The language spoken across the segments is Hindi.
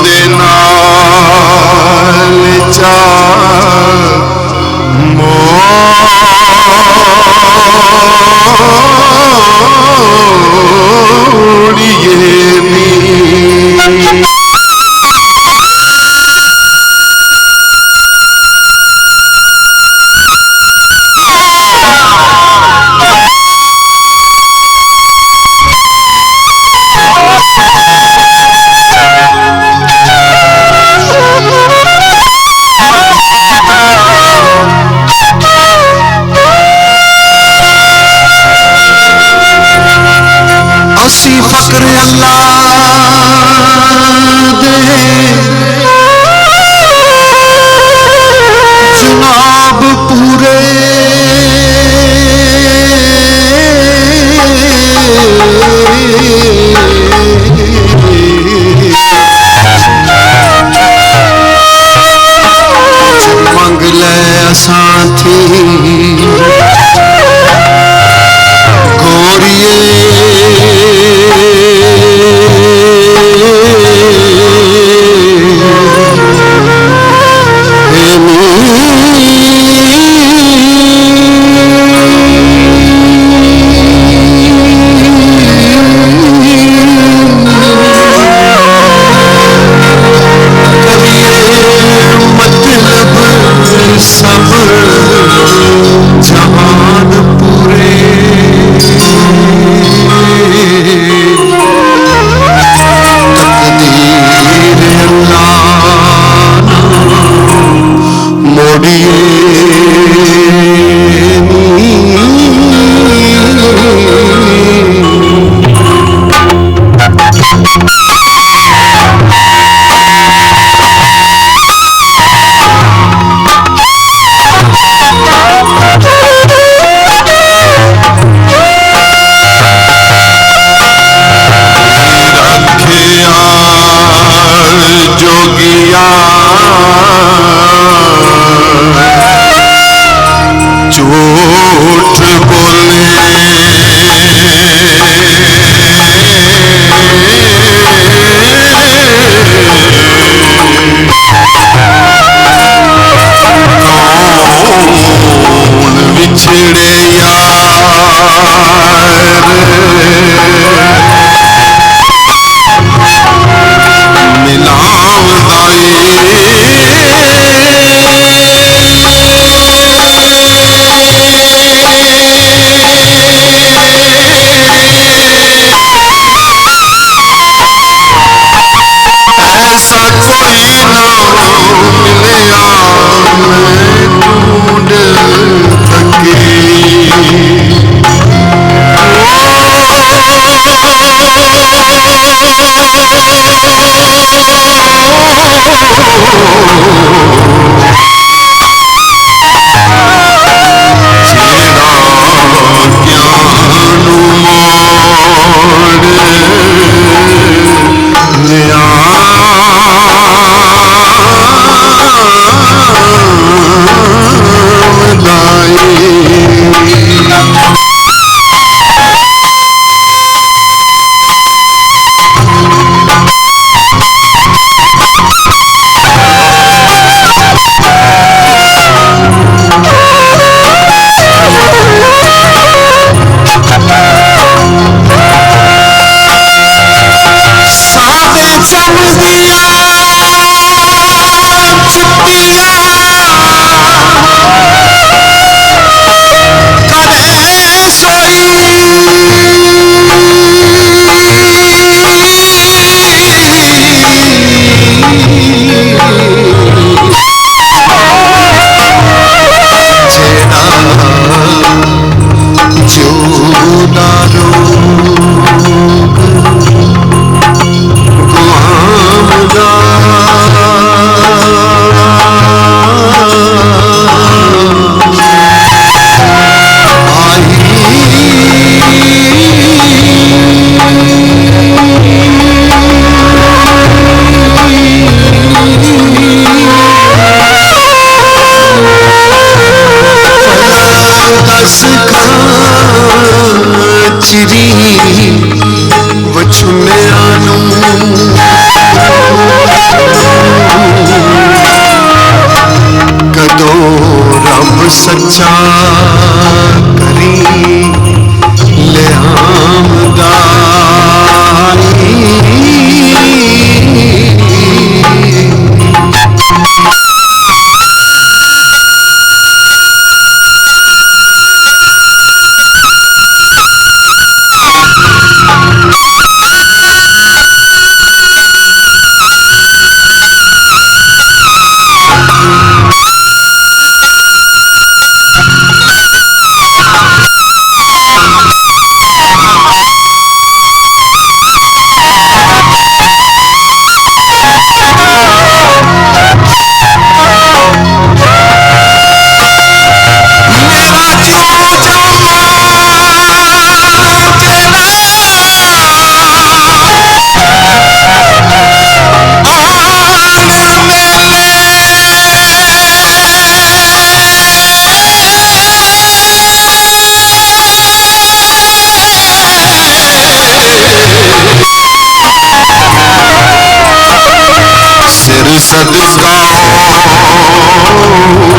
दे नाल चा मोड़िए नी फकर अल्लाह दे जनाब पूरे मंग ले असां थी गोरिए सब जहान पूरे तकदीर अल्लाह मोड़िए जोगिया झूठ बोले कौन बिछड़े यार ऐसा कोई ना मिले मैं ढूंढ थकी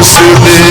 ਉਸ ਦੇ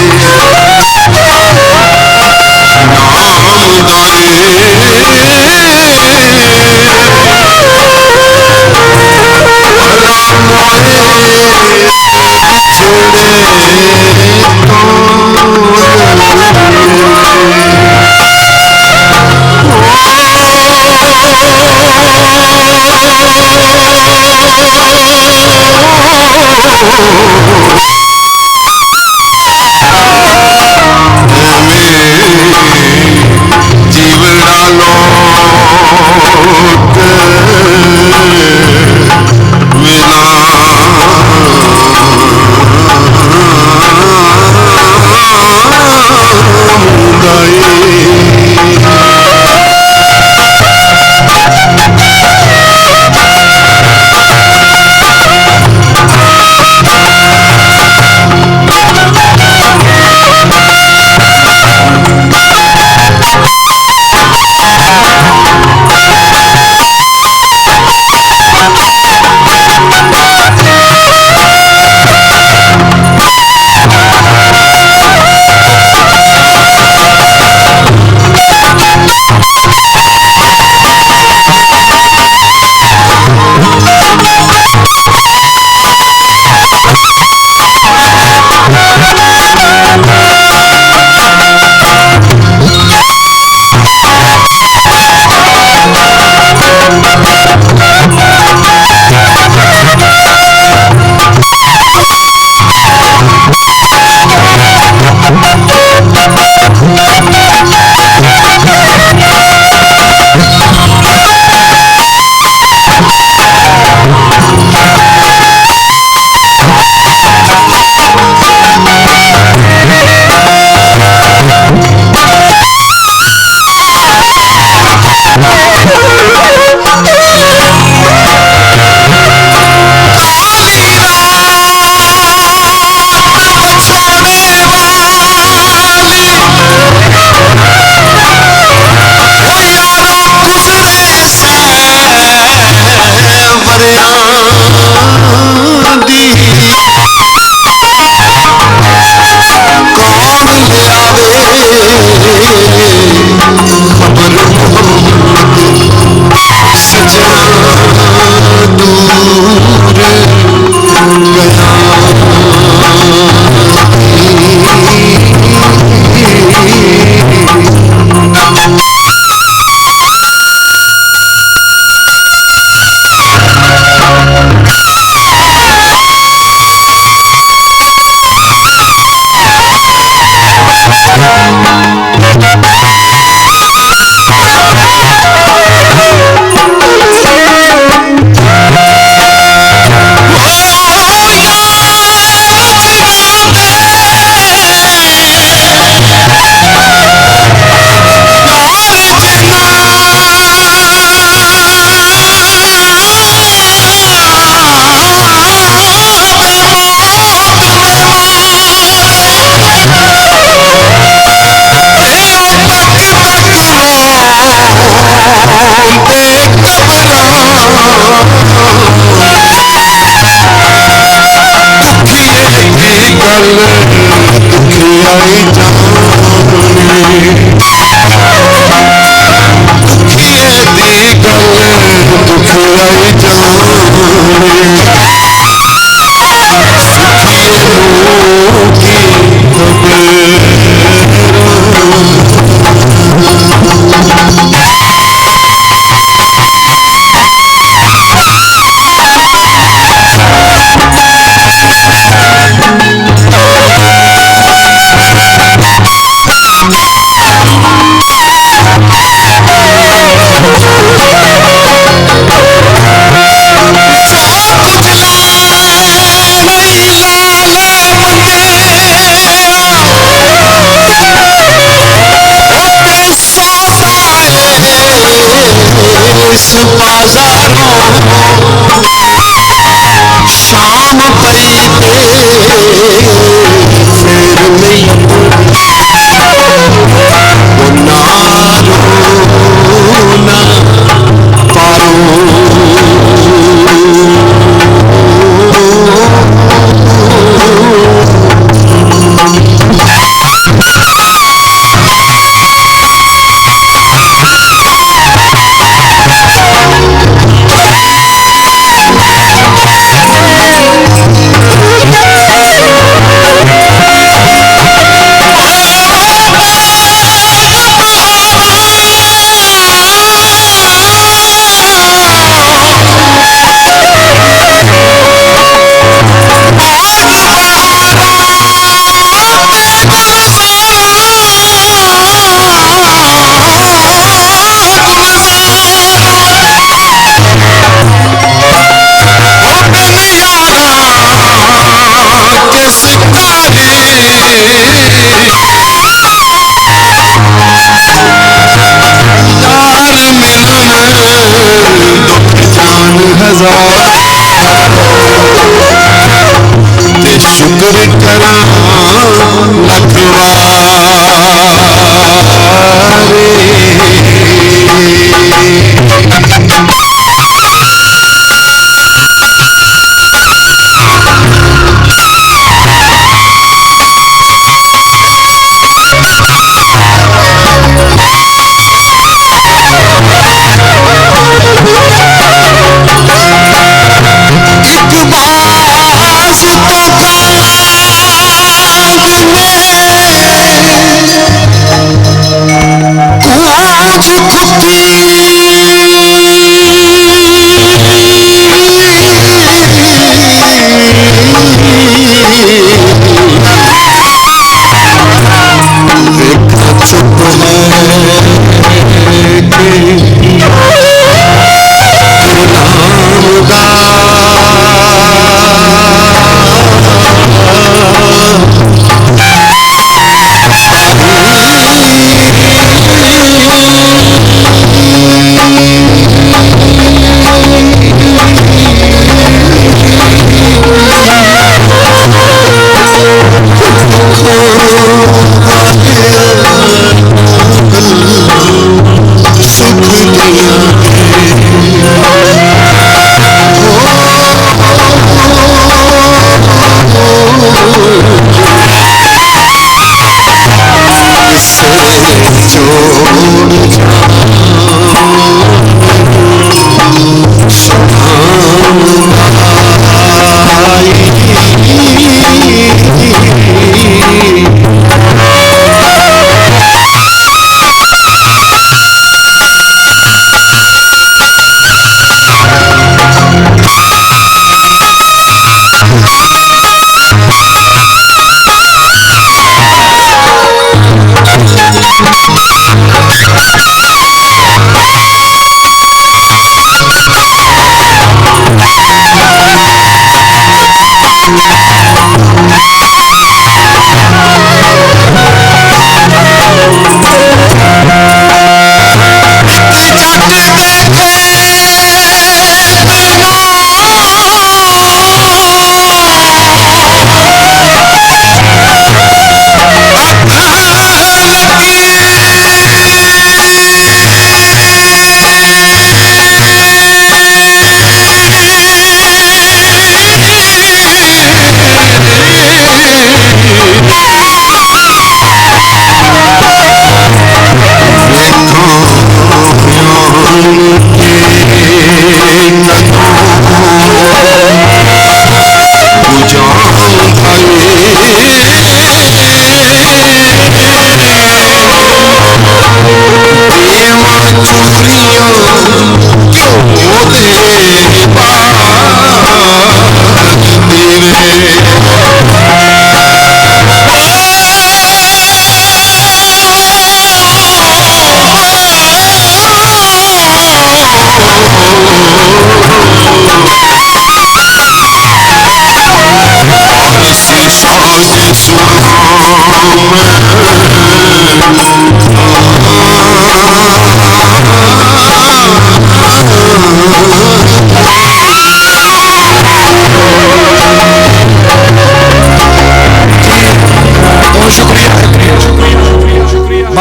ਨਾਮ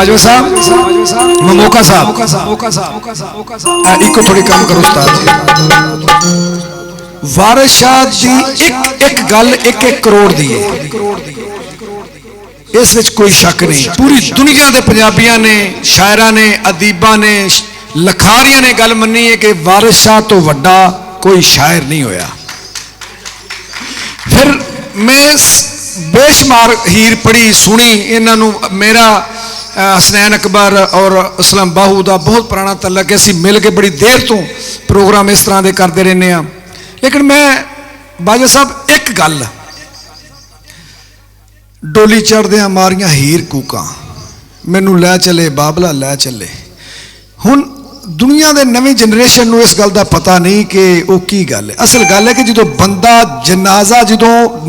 बाजवा साहब ममोका साहब इको थोड़ी कम करो उस्ताद जी। वारिस शाह दी एक गल एक करोड़ दी है, इस विच कोई शक नहीं। पूरी दुनिया के पंजाबियां ने, शायरां ने, अदीबां ने, लखारियां ने गल मनी है कि वारिस शाह तो वड्डा कोई शायर नहीं होया। फिर मैं बेशुमार हीर पढ़ी सुनी इन्हों। मेरा हसनैन अकबर और असलम बाहू का बहुत पुराना तलक है, असीं मिल के बड़ी देर तो प्रोग्राम इस तरह के करते रहने। लेकिन मैं बाजा साहब एक गल, डोली चढ़द्या मारियां हीर कूका, मैनू लै चले बाबला लै चले। हुण दुनिया के नवी जनरेशन को इस गल का पता नहीं कि वह की गल है। असल गल है कि जो बंदा जनाजा जो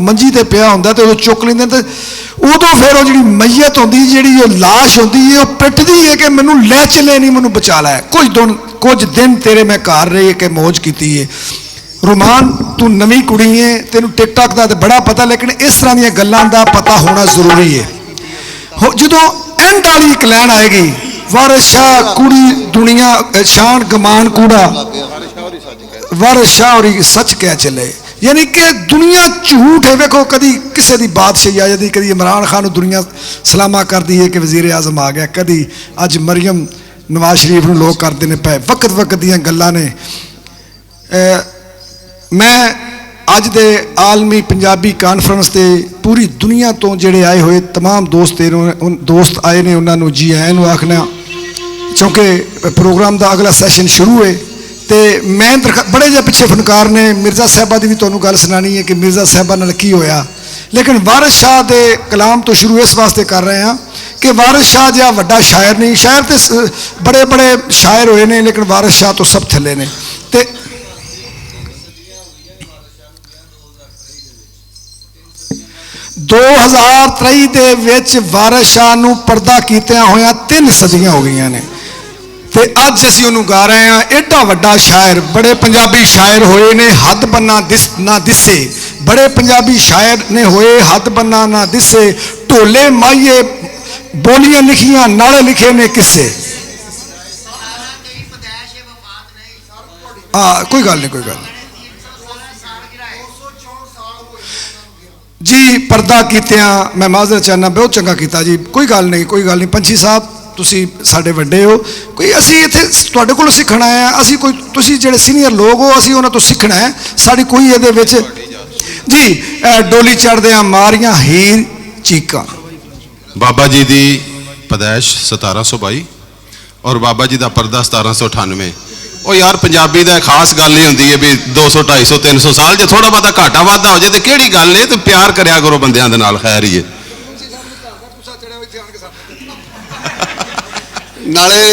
मंजी ते पिया होंदा तो चुक लेंदे ते उदों फिर वो जी मैयत होंदी, जी लाश होंदी है, वह पिटदी है कि मैनू लै चले नहीं, मैनू बचा लै। कुछ दिन तेरे मैं घर रही के मौज की है। रुमान तू नवी कुड़ी है, तेन टिकटॉक का तो बड़ा पता, लेकिन इस तरह दी गल्लां दा पता होना जरूरी है। जो एंड वाली एक लैन आएगी, वारिस शाह कुड़ी दुनिया शान गमान कूड़ा, वारिस शाह और सच कह चले। यानी कि दुनिया झूठ है। वेखो कभी किसी की बादशाही आ जाती, कभी इमरान खान को दुनिया सलामा करती है कि वजीर आजम आ गया, कभी अज मरियम नवाज शरीफ को लोग करते हैं पे। वक्त वक्त दियां गल्लां ने। मैं अज दे आलमी पंजाबी कानफ्रेंस से पूरी दुनिया तो जेड़े आए हुए तमाम दोस्त आए ने, उन्होंने जी आए नूं आखना, क्योंकि प्रोग्राम का अगला सैशन शुरू है। तो मैं बड़े जे पिछे फनकार ने मिर्ज़ा साहबा की भी तुहानूं गल सुनानी है कि मिर्ज़ा साहबा नाल की होया। लेकिन वारिस शाह के कलाम तो शुरू इस वास्ते कर रहे हैं कि वारिस शाह जिहा वड्डा शायर नहीं। शायर तो बड़े बड़े शायर हुए ने, लेकिन वारिस शाह तो सब थले ने। ते 2023 ਦੇ ਵਿੱਚ ਵਾਰਿਸ शाह ਨੂੰ पर्दा कीतिया होया 3 सदियां हो गई ने। तो अज असीं उन्होंने गा रहे हैं। एडा वड्डा शायर, बड़े पंजाबी शायर होए ने, हद बन्ना ना दिसे। बड़े पंजाबी शायर ने होए, हद बन्ना ना दिसे। ढोले माइए बोलियां लिखियां, नाले लिखे ने किस्से। हाँ कोई गल नहीं, कोई गल नहीं जी। पर्दा कीतिया मैं माजर चाहना, बहुत चंगा किया जी। कोई गल नहीं, कोई गल नहीं। पंछी साहब तुसी साडे वड्डे हो, कोई असी इत्थे तुहाडे कोलों सीखना है। असी कोई तुसी जेड़े सीनियर लोग हो, असी उन्हां तो सीखना है। साडी कोई इहदे विच जी डोली चढ़दियां मारियां हीर चीकां। बाबा जी की पैदाइश 1722 और बाबा जी का परदा 1798। ਉਹ यार पंजाबी का खास गल ही होंगी है भी 200 250 300 साल जो थोड़ा बहुता घाटा वाधा हो जाए तो किहड़ी गल है। तो प्यार करिया करो बंदियां दे नाल, खैर ही है। नाले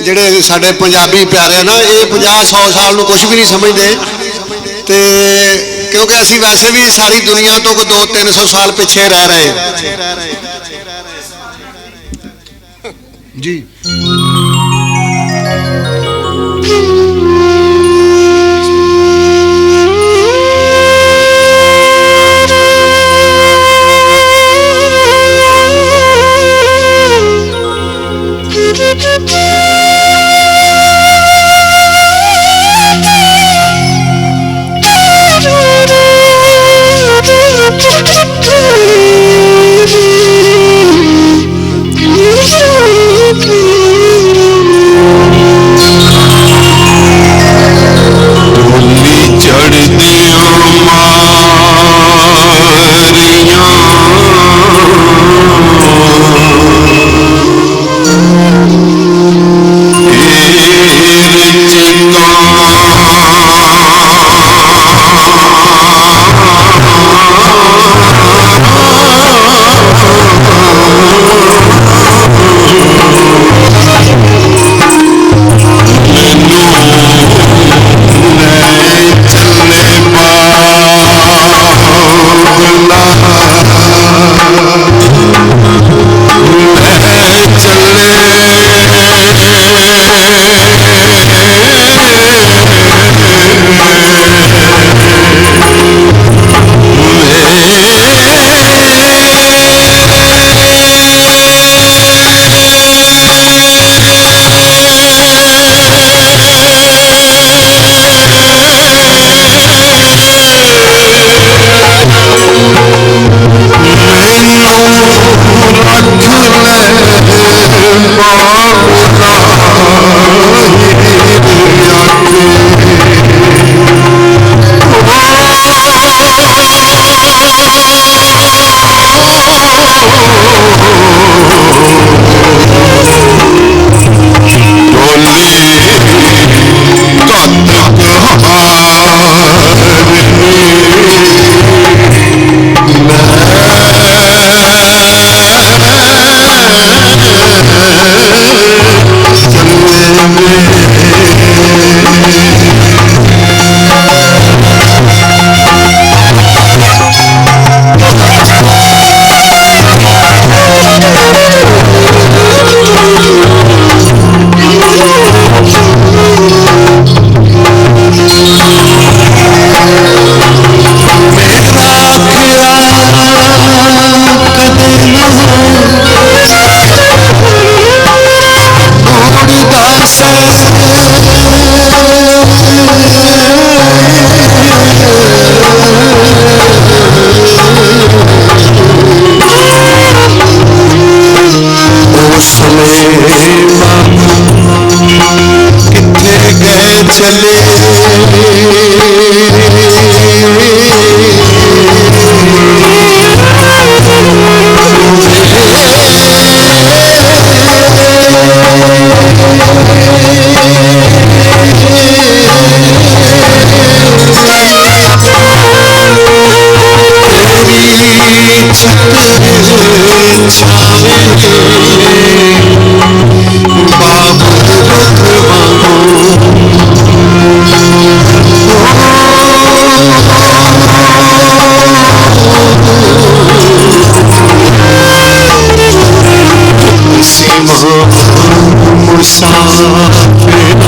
जेडे साडे पंजाबी प्यारे ना, ये 50-100 साल नूं कुछ भी नहीं समझते। तो क्योंकि असी वैसे भी सारी दुनिया तो 200-300 साल पिछे रह रहे जी। मुसाफिर बैठ